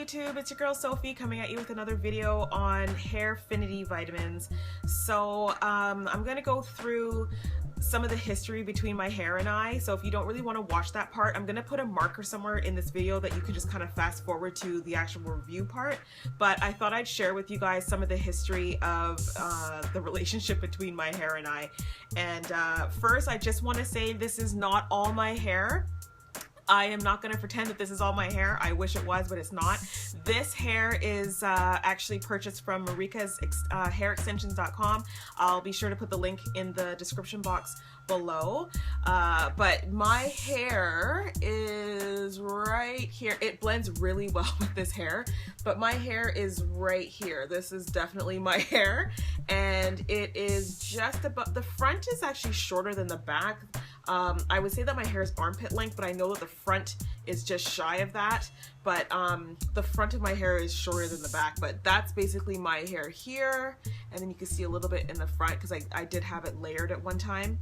YouTube, it's your girl Sophie coming at you with another video on HairFinity Vitamins. So I'm gonna go through some of the history between my hair and I. So if you don't really want to watch that part, I'm gonna put a marker somewhere in this video that you can just kind of fast forward to the actual review part. But I thought I'd share with you guys some of the history of the relationship between my hair and I. And first, I just want to say this is not all my hair. I am not going to pretend that this is all my hair. I wish it was, but it's not. This hair is actually purchased from Marika's hairextensions.com. I'll be sure to put the link in the description box below. But my hair is right here. It blends really well with this hair, but my hair is right here. This is definitely my hair, and it is just about, the front is actually shorter than the back. I would say that my hair is armpit length, but I know that the front is just shy of that. But the front of my hair is shorter than the back, but that's basically my hair here. And then you can see a little bit in the front because I did have it layered at one time.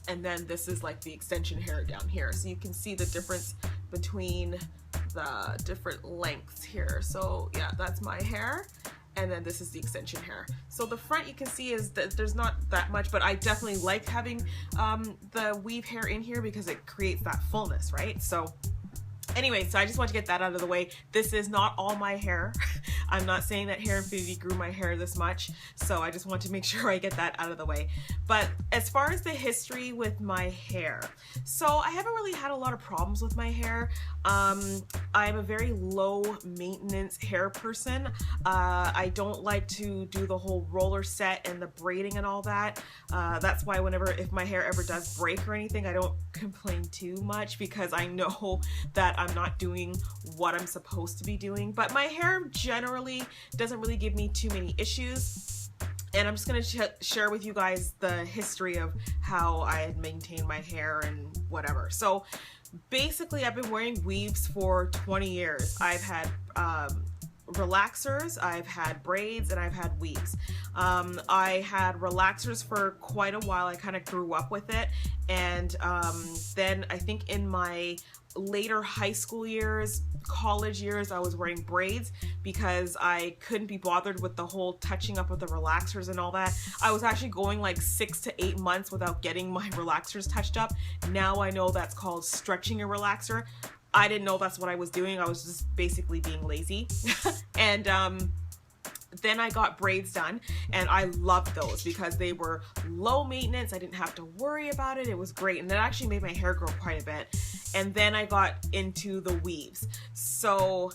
And then this is like the extension hair down here. So you can see the difference between the different lengths here. So yeah, that's my hair. And then this is the extension hair. So the front, you can see, is that there's not that much, but I definitely like having the weave hair in here because it creates that fullness, right? So anyway, so I just want to get that out of the way. This is not all my hair. I'm not saying that HairFinity grew my hair this much, so I just want to make sure I get that out of the way. But as far as the history with my hair, so I haven't really had a lot of problems with my hair. I'm a very low maintenance hair person. I don't like to do the whole roller set and the braiding and all that. That's why if my hair ever does break or anything, I don't complain too much because I know that I'm not doing what I'm supposed to be doing. But my hair generally doesn't really give me too many issues. And I'm just going to share with you guys the history of how I had maintained my hair and whatever. So basically, I've been wearing weaves for 20 years. I've had relaxers, I've had braids, and I've had weaves. I had relaxers for quite a while. I kind of grew up with it. And then I think in my later high school years, college years, I was wearing braids because I couldn't be bothered with the whole touching up of the relaxers and all that. I was actually going like 6 to 8 months without getting my relaxers touched up. Now I know that's called stretching a relaxer. I didn't know that's what I was doing. I was just basically being lazy. And then I got braids done, and I loved those because they were low maintenance. I didn't have to worry about it. It was great, and that actually made my hair grow quite a bit. And then I got into the weaves. So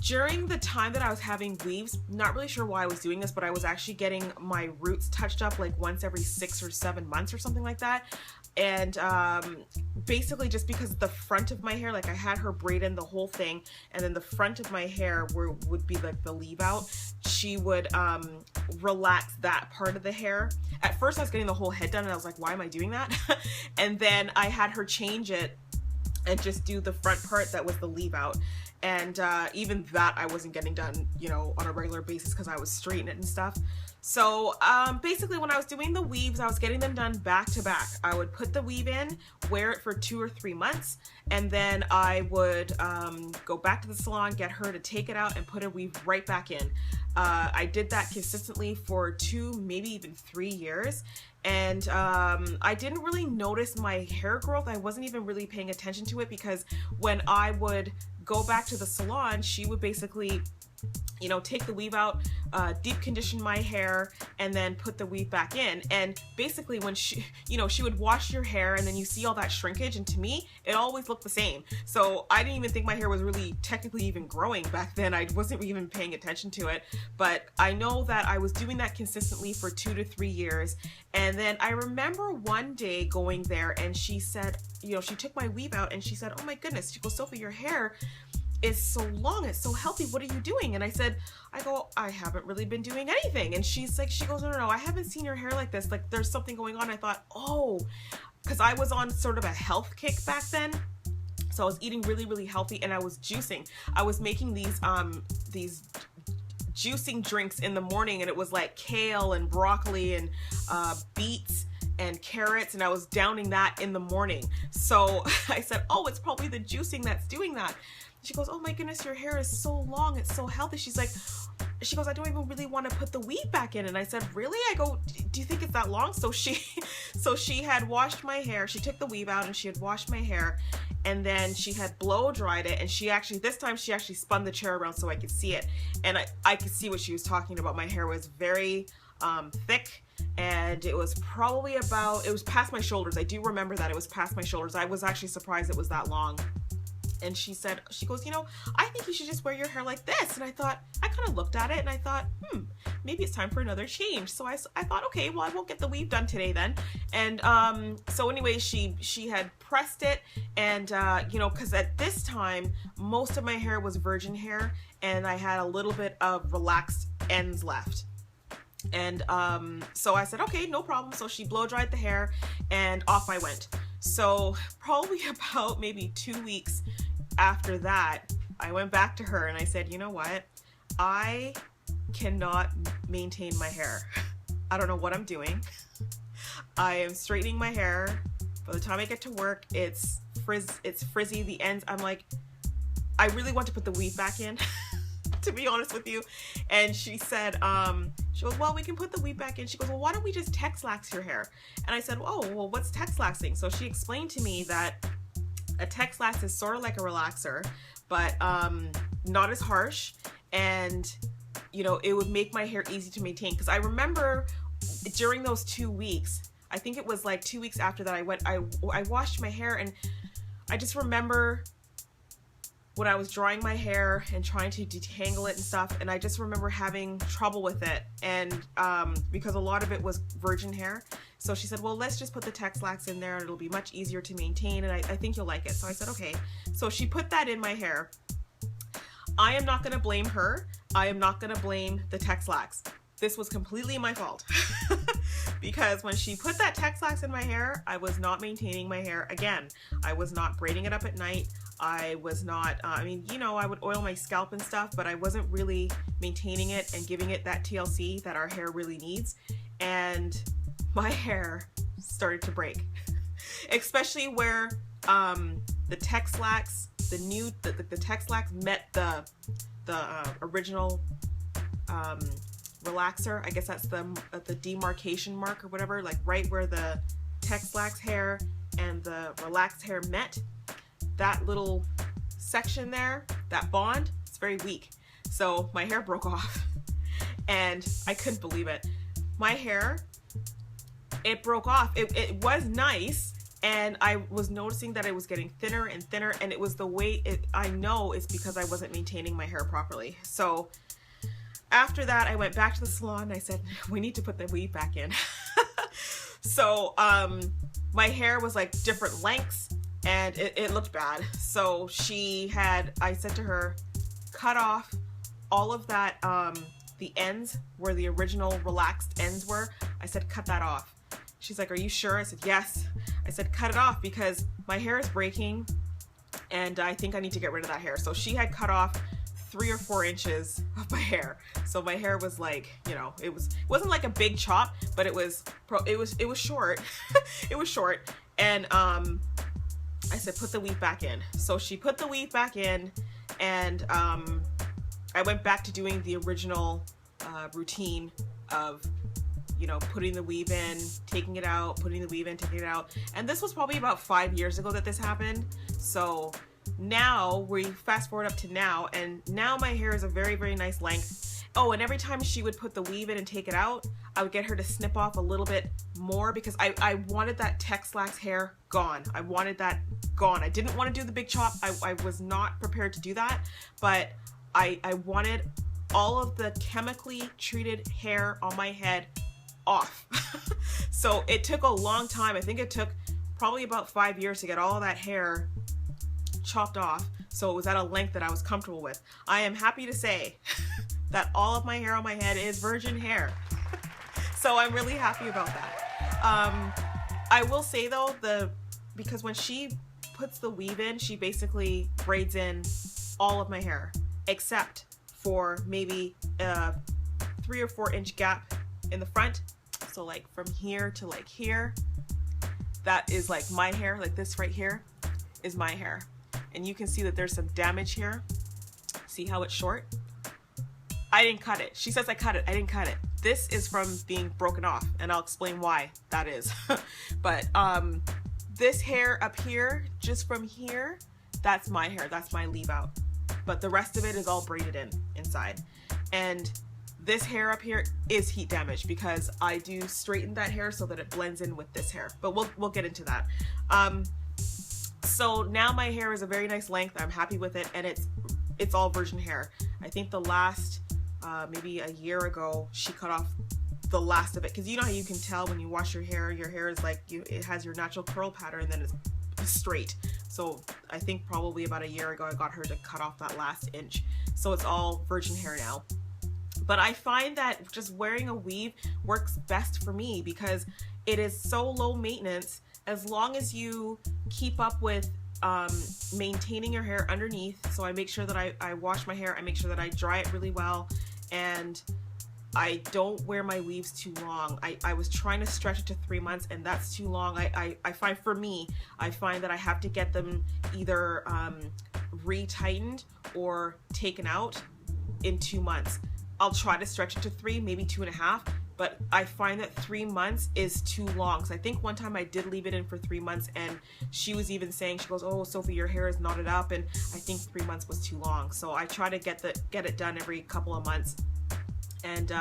during the time that I was having weaves, not really sure why I was doing this, but I was actually getting my roots touched up like once every 6 or 7 months or something like that. And basically just because the front of my hair, like I had her braid in the whole thing, and then the front of my hair would be like the leave out, she would relax that part of the hair. At first I was getting the whole head done and I was like, why am I doing that? And then I had her change it and just do the front part that was the leave out. And even that I wasn't getting done, you know, on a regular basis because I was straightening it and stuff. So basically when I was doing the weaves, I was getting them done back to back. I would put the weave in, wear it for 2 or 3 months, and then I would go back to the salon, get her to take it out and put a weave right back in. I did that consistently for 2, maybe even 3 years. And I didn't really notice my hair growth. I wasn't even really paying attention to it because when I would go back to the salon, she would basically, you know, take the weave out, deep condition my hair, and then put the weave back in. And basically when she, you know, she would wash your hair and then you see all that shrinkage, and to me, it always looked the same. So I didn't even think my hair was really technically even growing back then. I wasn't even paying attention to it. But I know that I was doing that consistently for 2 to 3 years. And then I remember one day going there and she said, you know, she took my weave out and she said, oh my goodness, she goes, Sophie, your hair is so long, it's so healthy, what are you doing? And I go, I haven't really been doing anything. And she's like, she goes, no, I haven't seen your hair like this, like there's something going on. I thought, oh, because I was on sort of a health kick back then. So I was eating really, really healthy, and I was juicing. I was making these juicing drinks in the morning, and it was like kale and broccoli and beets and carrots, and I was downing that in the morning. So I said, oh, it's probably the juicing that's doing that. She goes, oh my goodness, your hair is so long, it's so healthy. She's like, she goes, I don't even really want to put the weave back in. And I said, really? I go, do you think it's that long? So she had washed my hair. She took the weave out and she had washed my hair, and then she had blow dried it. And this time she actually spun the chair around so I could see it. And I could see what she was talking about. My hair was very thick, and it was probably it was past my shoulders. I do remember that it was past my shoulders. I was actually surprised it was that long. And she goes, you know, I think you should just wear your hair like this. And I kind of looked at it and I thought, maybe it's time for another change. So I thought, okay, well, I won't get the weave done today then. And so anyway, she had pressed it, and you know, because at this time most of my hair was virgin hair and I had a little bit of relaxed ends left. And so I said, okay, no problem. So she blow dried the hair and off I went. So probably about maybe 2 weeks after that, I went back to her and I said, you know what? I cannot maintain my hair. I don't know what I'm doing. I am straightening my hair. By the time I get to work, it's frizzy, the ends. I'm like, I really want to put the weave back in, to be honest with you. And she said, she goes, well, we can put the weave back in. She goes, well, why don't we just Texlax your hair? And I said, oh, well, what's Texlaxing? So she explained to me that a Texlax is sort of like a relaxer, but not as harsh. And, you know, it would make my hair easy to maintain. Because I remember during those 2 weeks, I think it was like 2 weeks after that, I washed my hair, and I just remember when I was drying my hair and trying to detangle it and stuff, and I just remember having trouble with it, and because a lot of it was virgin hair. So she said, well, let's just put the Texlax in there and it'll be much easier to maintain, and I think you'll like it. So I said, okay. So she put that in my hair. I am not going to blame her. I am not going to blame the Texlax. This was completely my fault. Because when she put that Texlax in my hair, I was not maintaining my hair. Again, I was not braiding it up at night. I was not, I mean, you know, I would oil my scalp and stuff, but I wasn't really maintaining it and giving it that TLC that our hair really needs. And my hair started to break, especially where the Texlax, the Texlax met the original relaxer. I guess that's the demarcation mark or whatever, like right where the Texlax hair and the relaxed hair met. That little section there, that bond, it's very weak. So my hair broke off and I couldn't believe it. My hair, it broke off. It was nice, and I was noticing that it was getting thinner and thinner, and it was the way I know it's because I wasn't maintaining my hair properly. So after that, I went back to the salon and I said, we need to put the weave back in. So my hair was like different lengths, and it looked bad. So I said to her, cut off all of that, the ends where the original relaxed ends were. I said, cut that off. She's like, are you sure? I said, yes. I said, cut it off because my hair is breaking and I think I need to get rid of that hair. So she had cut off 3 or 4 inches of my hair. So my hair was like, you know, it wasn't like a big chop, but it was short. It was short. And I said, put the weave back in. So she put the weave back in, and I went back to doing the original routine of, you know, putting the weave in, taking it out, putting the weave in, taking it out. And this was probably about 5 years ago that this happened. So now we fast forward up to now, and now my hair is a very, very nice length. Oh, and every time she would put the weave in and take it out, I would get her to snip off a little bit more because I wanted that Texlax hair gone. I wanted that gone. I didn't want to do the big chop. I was not prepared to do that, but I wanted all of the chemically treated hair on my head off. So it took a long time. I think it took probably about 5 years to get all of that hair chopped off, so it was at a length that I was comfortable with. I am happy to say that all of my hair on my head is virgin hair. So I'm really happy about that. I will say though, because when she puts the weave in, she basically braids in all of my hair except for maybe a 3 or 4 inch gap in the front. So like from here to like here, that is like my hair. Like this right here is my hair. and you can see that there's some damage here. See how it's short? I didn't cut it. She says I cut it. I didn't cut it. This is from being broken off, and I'll explain why that is. But this hair up here, just from here, that's my hair. That's my leave out. But the rest of it is all braided inside. And this hair up here is heat damage because I do straighten that hair so that it blends in with this hair. But we'll get into that. So now my hair is a very nice length. I'm happy with it, and it's all virgin hair. I think the last maybe a year ago she cut off the last of it, because you know how you can tell when you wash your hair is like it has your natural curl pattern and then it's straight. So I think probably about a year ago I got her to cut off that last inch, so it's all virgin hair now. But I find that just wearing a weave works best for me because it is so low maintenance. As long as you keep up with maintaining your hair underneath. So I make sure that I wash my hair, I make sure that I dry it really well, and I don't wear my weaves too long. I was trying to stretch it to 3 months, and that's too long. I find, for me, I find that I have to get them either re-tightened or taken out in 2 months. I'll try to stretch it to 3, maybe 2.5, but I find that 3 months is too long. So I think one time I did leave it in for 3 months, and she was even saying, she goes, "Oh, Sophie, your hair is knotted up," and I think 3 months was too long. So I try to get it done every couple of months. And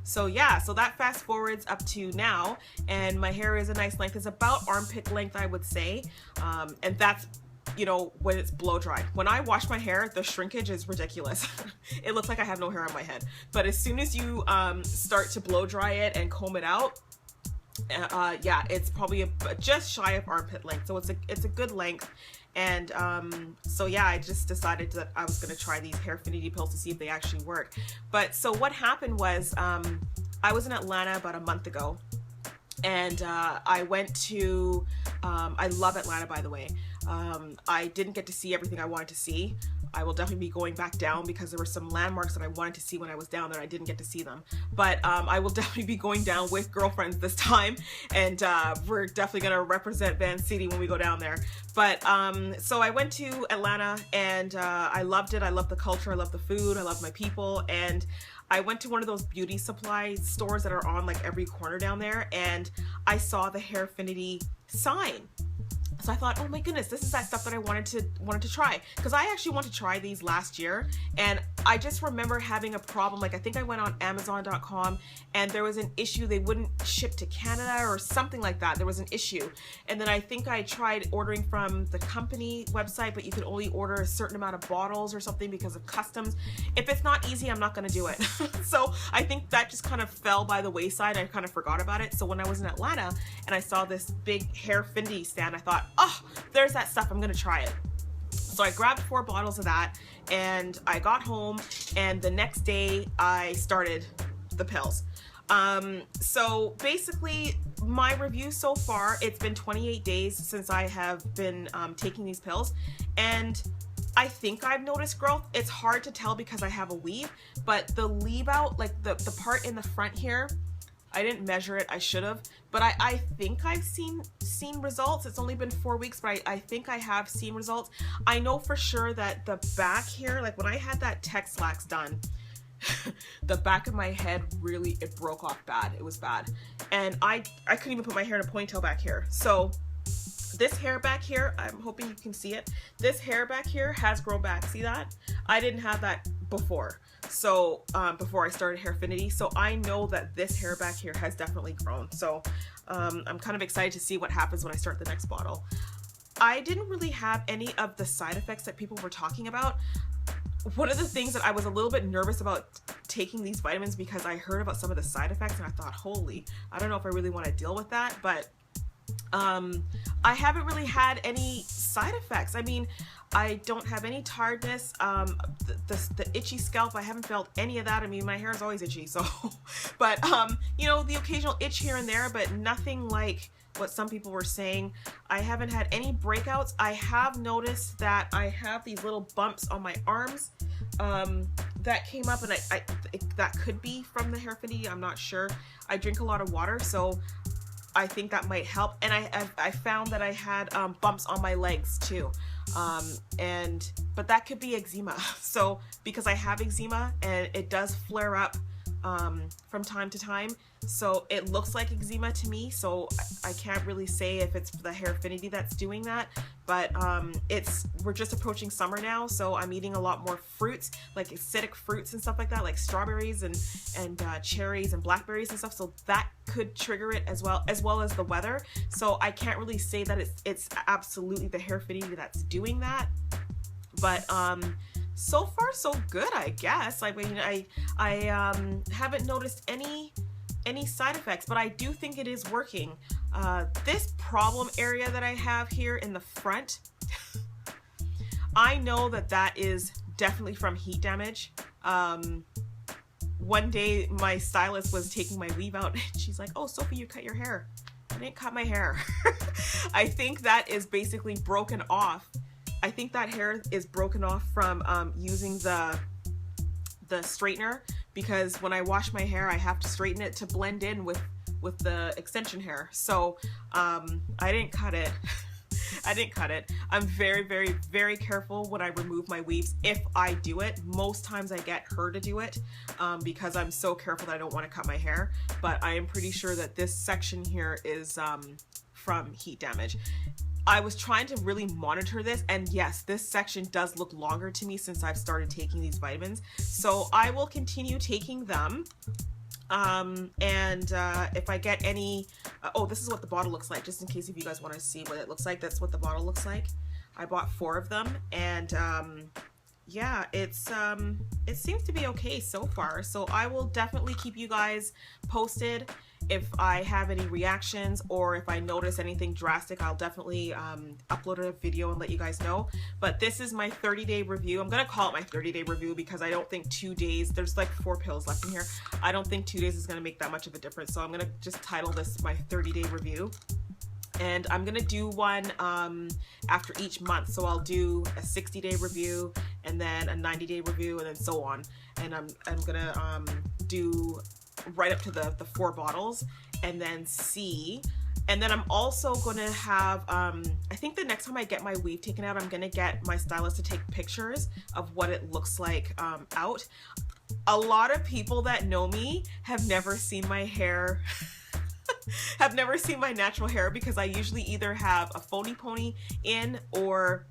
so yeah, so that fast forwards up to now, and my hair is a nice length. It's about armpit length, I would say, and that's, you know, when it's blow dried. When I wash my hair, the shrinkage is ridiculous. It looks like I have no hair on my head. But as soon as you start to blow dry it and comb it out, yeah, it's probably just shy of armpit length. So it's a good length. And so yeah, I just decided that I was going to try these HairFinity pills to see if they actually work. But so what happened was, I was in Atlanta about a month ago, and I went to, I love Atlanta, by the way. I didn't get to see everything I wanted to see. I will definitely be going back down because there were some landmarks that I wanted to see when I was down there. I didn't get to see them, but I will definitely be going down with girlfriends this time, and we're definitely going to represent Van City when we go down there. But so I went to Atlanta, and I loved it. I love the culture, I love the food, I love my people, and I went to one of those beauty supply stores that are on like every corner down there, and I saw the HairFinity sign. So I thought, oh my goodness, this is that stuff that I wanted to try, because I actually wanted to try these last year, and I just remember having a problem. Like, I think I went on Amazon.com and there was an issue, they wouldn't ship to Canada or something like that. There was an issue, and then I think I tried ordering from the company website, but you could only order a certain amount of bottles or something because of customs. If it's not easy, I'm not going to do it. So I think that just kind of fell by the wayside. I kind of forgot about it. So when I was in Atlanta and I saw this big HairFinity stand, I thought, oh, there's that stuff, I'm gonna try it. So I grabbed 4 bottles of that, and I got home, and the next day I started the pills. So basically my review so far, it's been 28 days since I have been taking these pills, and I think I've noticed growth. It's hard to tell because I have a weave, but the leave out, like the part in the front here, I didn't measure it, I should have, but I think I've seen results. It's only been 4 weeks, but I think I have seen results. I know for sure that the back here, like when I had that Texlax done, the back of my head really, it broke off bad. It was bad. And I couldn't even put my hair in a ponytail back here. So this hair back here, I'm hoping you can see it. This hair back here has grown back. See that? I didn't have that before. So before I started HairFinity, so I know that this hair back here has definitely grown. So I'm kind of excited to see what happens when I start the next bottle. I didn't really have any of the side effects that people were talking about. One of the things that I was a little bit nervous about taking these vitamins, because I heard about some of the side effects and I thought, holy, I don't know if I really want to deal with that, but I haven't really had any side effects. I mean, I don't have any tiredness, the itchy scalp, I haven't felt any of that. I mean, my hair is always itchy, so, but, you know, the occasional itch here and there, but nothing like what some people were saying. I haven't had any breakouts. I have noticed that I have these little bumps on my arms that came up, and that could be from the HairFinity, I'm not sure. I drink a lot of water, so I think that might help. And I found that I had bumps on my legs too. But that could be eczema. So because I have eczema and it does flare up from time to time, so it looks like eczema to me, so I can't really say if it's the HairFinity that's doing that. But we're just approaching summer now, so I'm eating a lot more fruits, like acidic fruits and stuff like that, like strawberries and cherries and blackberries and stuff, so that could trigger it as well as the weather. So I can't really say that it's absolutely the HairFinity that's doing that. But so far so good, I guess. I mean, I haven't noticed any side effects, but I do think it is working. This problem area that I have here in the front, I know that is definitely from heat damage. One day my stylist was taking my weave out and she's like, "Oh, Sophie, you cut your hair." I didn't cut my hair. I think that is basically broken off. I think that hair is broken off from using the straightener, because when I wash my hair I have to straighten it to blend in with the extension hair. So I didn't cut it. I didn't cut it. I'm very, very, very careful when I remove my weaves, if I do it. Most times I get her to do it because I'm so careful that I don't want to cut my hair. But I am pretty sure that this section here is from heat damage. I was trying to really monitor this, and yes, this section does look longer to me since I've started taking these vitamins. So I will continue taking them. If I get any, oh, this is what the bottle looks like, just in case if you guys want to see what it looks like. That's what the bottle looks like. I bought 4 of them, and yeah, it seems to be okay so far. So I will definitely keep you guys posted if I have any reactions, or if I notice anything drastic. I'll definitely upload a video and let you guys know. But this is my 30-day review. I'm gonna call it my 30-day review because I don't think 2 days, there's like 4 pills left in here. I don't think 2 days is gonna make that much of a difference. So I'm gonna just title this my 30-day review. And I'm gonna do one after each month. So I'll do a 60-day review, and then a 90-day review, and then so on. And I'm gonna do right up to the 4 bottles, and then see. And then I'm also gonna have I think the next time I get my weave taken out, I'm gonna get my stylist to take pictures of what it looks like out. A lot of people that know me have never seen my hair have never seen my natural hair, because I usually either have a phony pony in or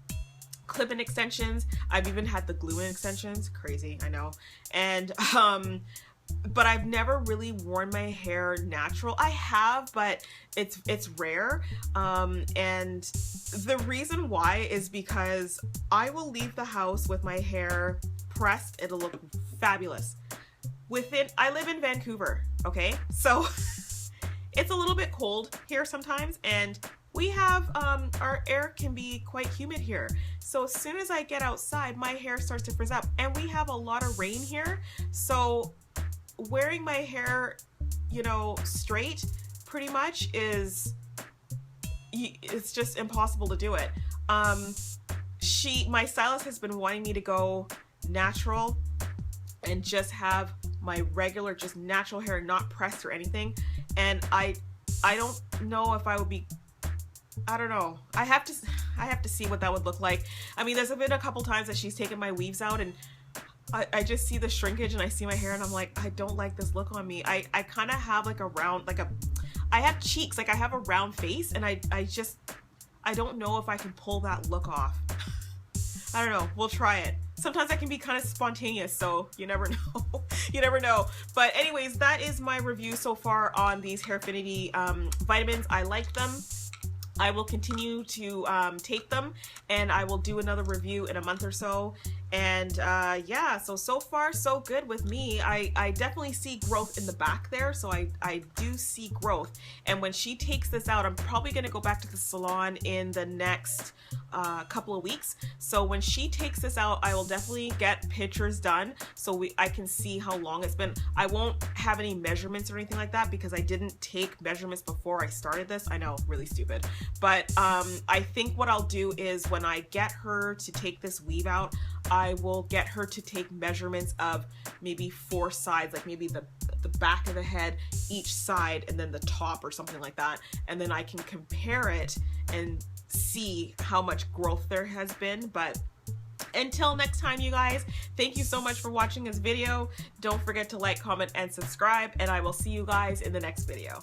clip-in extensions. I've even had the glue-in extensions. Crazy, I know. And but I've never really worn my hair natural. I have, but it's rare. And the reason why is because I will leave the house with my hair pressed. It'll look fabulous. I live in Vancouver, okay? So it's a little bit cold here sometimes, and we have, our air can be quite humid here. So as soon as I get outside, my hair starts to frizz up, and we have a lot of rain here. So wearing my hair, you know, straight pretty much it's just impossible to do it. My stylist has been wanting me to go natural and just have my regular, just natural hair, not pressed or anything. And I don't know if I would be, I don't know. I have to see what that would look like. I mean, there's been a couple times that she's taken my weaves out, and I just see the shrinkage, and I see my hair, and I'm like, I don't like this look on me. I kind of have like a round, I have cheeks, like I have a round face, and I don't know if I can pull that look off. I don't know. We'll try it. Sometimes I can be kind of spontaneous, so you never know. You never know. But anyways, that is my review so far on these HairFinity vitamins. I like them. I will continue to take them, and I will do another review in a month or so. And yeah, so far so good with me. I definitely see growth in the back there, so I do see growth. And when she takes this out, I'm probably gonna go back to the salon in the next couple of weeks. So when she takes this out, I will definitely get pictures done so I can see how long it's been. I won't have any measurements or anything like that because I didn't take measurements before I started this. I know, really stupid. But I think what I'll do is when I get her to take this weave out, I will get her to take measurements of maybe 4 sides, like maybe the back of the head, each side, and then the top or something like that. And then I can compare it and see how much growth there has been. But until next time, you guys, thank you so much for watching this video. Don't forget to like, comment, and subscribe, and I will see you guys in the next video.